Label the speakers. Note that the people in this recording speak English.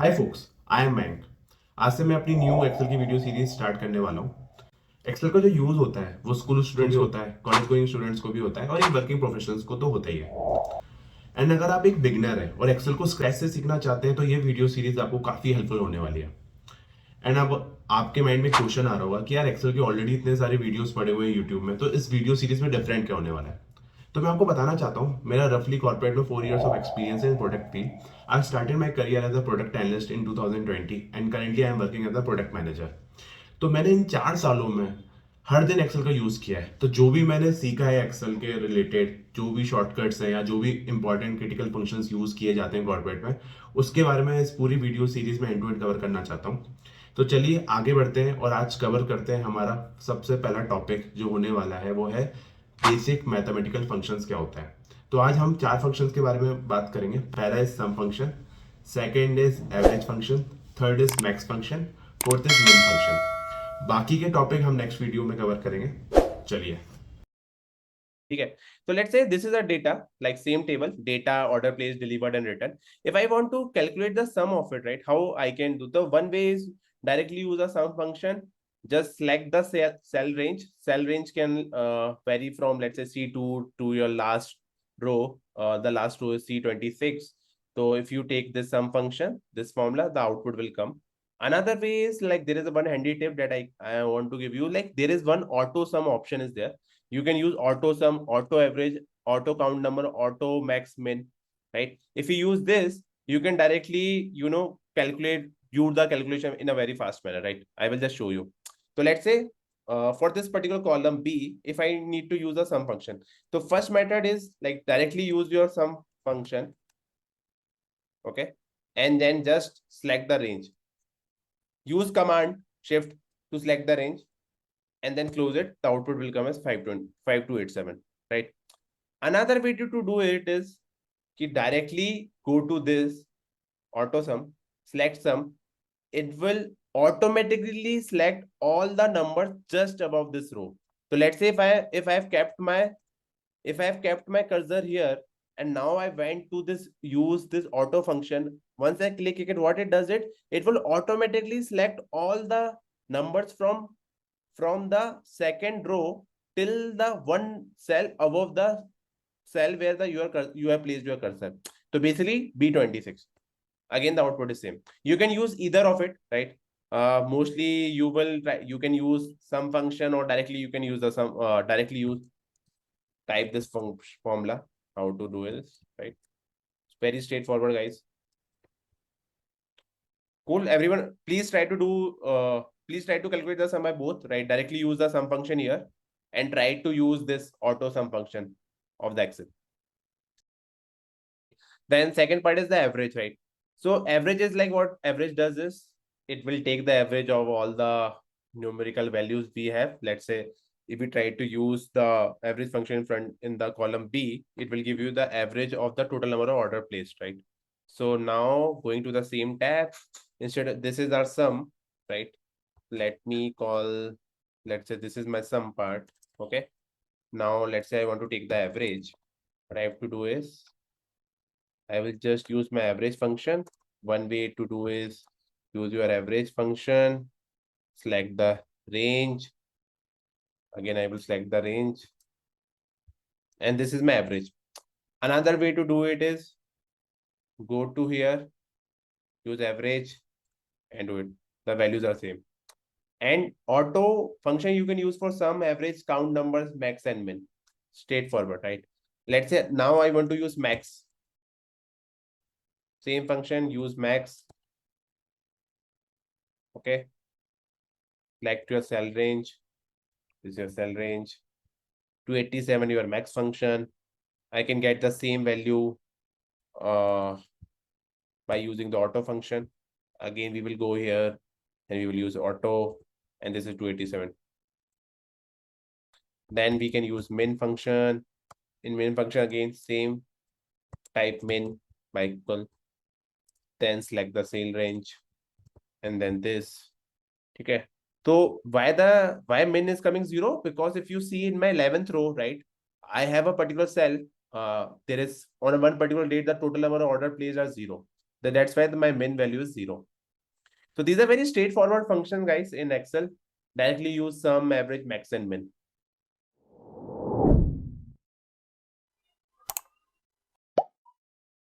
Speaker 1: Hi folks, I am Mayank. आज से मैं अपनी न्यू एक्सेल की वीडियो सीरीज स्टार्ट करने वाला हूँ। एक्सेल का जो यूज होता है वो स्कूल स्टूडेंट्स को होता है, कॉलेज गोइंग स्टूडेंट्स को भी होता है और एक वर्किंग प्रोफेशनल्स को तो होता ही है। एंड अगर आप एक बिगनर है और एक्सेल को स्क्रैच से सीखना चाहते हैं तो ये वीडियो सीरीज आपको काफी हेल्पफुल होने वाली है। एंड अब आपके माइंड में क्वेश्चन आ रहा होगा कि यार एक्सेल के ऑलरेडी इतने सारे वीडियोस पड़े हुए हैं यूट्यूब में, तो इस वीडियो सीरीज में डिफरेंट क्या होने वाला है। तो मैं आपको बताना चाहता हूँ, मेरा रफली कॉर्पोरेट में 4 years of experience in product field. I started my career as a product analyst in 2020 and currently I am working as a product manager. तो मैंने इन 4 सालों में हर दिन एक्सेल का यूज किया है। तो जो भी मैंने सीखा है एक्सेल के रिलेटेड, जो भी शॉर्टकट्स हैं या जो भी इंपॉर्टेंट क्रिटिकल फंक्शंस यूज किए जाते हैं कॉर्पोरेट में, उसके बारे में इस पूरी वीडियो सीरीज में एंड टू एंड कवर करना चाहता हूँ। तो चलिए आगे बढ़ते हैं और आज कवर करते हैं हमारा सबसे पहला टॉपिक जो होने वाला है, वो है बेसिक मैथमेटिकल फंक्शंस क्या होता है। तो आज हम 4 फंक्शंस के बारे में बात करेंगे। पहला is sum function, second is average function, third is max function, fourth is min function. बाकी के टॉपिक हम नेक्स्ट वीडियो में कवर करेंगे। चलिए,
Speaker 2: ठीक है। तो let's say this is a data, like same table, data, order place, delivered and return. If I want to calculate the sum of it, right, how I can do? The one way is directly use a sum function. Just select the cell range. Cell range can vary from, let's say, C2 to your last row. The last row is C26. So if you take this sum function, this formula, the output will come. Another way is, like, there is a one handy tip that I want to give you. Like, there is one auto sum option is there. You can use auto sum, auto average, auto count number, auto max min, right? If you use this, you can directly, calculate, do the calculation in a very fast manner, right? I will just show you. So let's say for this particular column B, if I need to use a sum function, so first method is like directly use your sum function, okay? And then just select the range. Use command shift to select the range and then close it. The output will come as 5287, right? Another way to do it is कि directly go to this auto sum, select sum. It will automatically select all the numbers just above this row. So let's say if I have kept my cursor here and now I went to this, use this auto function. Once I click it, what it does, it will automatically select all the numbers from the second row till the one cell above the cell where you have placed your cursor. So basically B26. Again, the output is same. You can use either of it, right? Mostly you can use some function, or directly you can use the sum, directly use type this formula. How to do this, right? It's very straightforward, guys. Cool. Everyone, please try to calculate the sum by both, right? Directly use the sum function here and try to use this auto sum function of the Excel. Then second part is the average, right? So average is like, what average does is it will take the average of all the numerical values we have. Let's say if we try to use the average function in the column B, it will give you the average of the total number of order placed, right? So now going to the same tab, instead of this is our sum, right? Let's say this is my sum part. Okay. Now let's say I want to take the average. What I have to do is I will just use my average function. One way to do is use your average function, select the range. Again, I will select the range. And this is my average. Another way to do it is go to here, use average and do it. The values are same. And auto function you can use for sum, average, count numbers, max and min. Straightforward, right? Let's say now I want to use max. Same function, use max. Okay. Select your cell range. This is your cell range. 287 your max function. I can get the same value by using the auto function. Again, we will go here and we will use auto, and this is 287. Then we can use min function. In min function, again, same, type min by equal, then select the cell range, and then this. Okay. So why min is coming 0? Because if you see in my 11th row, right, I have a particular cell. There is on one particular date, the total number of order placed are 0. That's why my min value is 0. So these are very straightforward functions, guys, in Excel. Directly use sum, average, max, and min.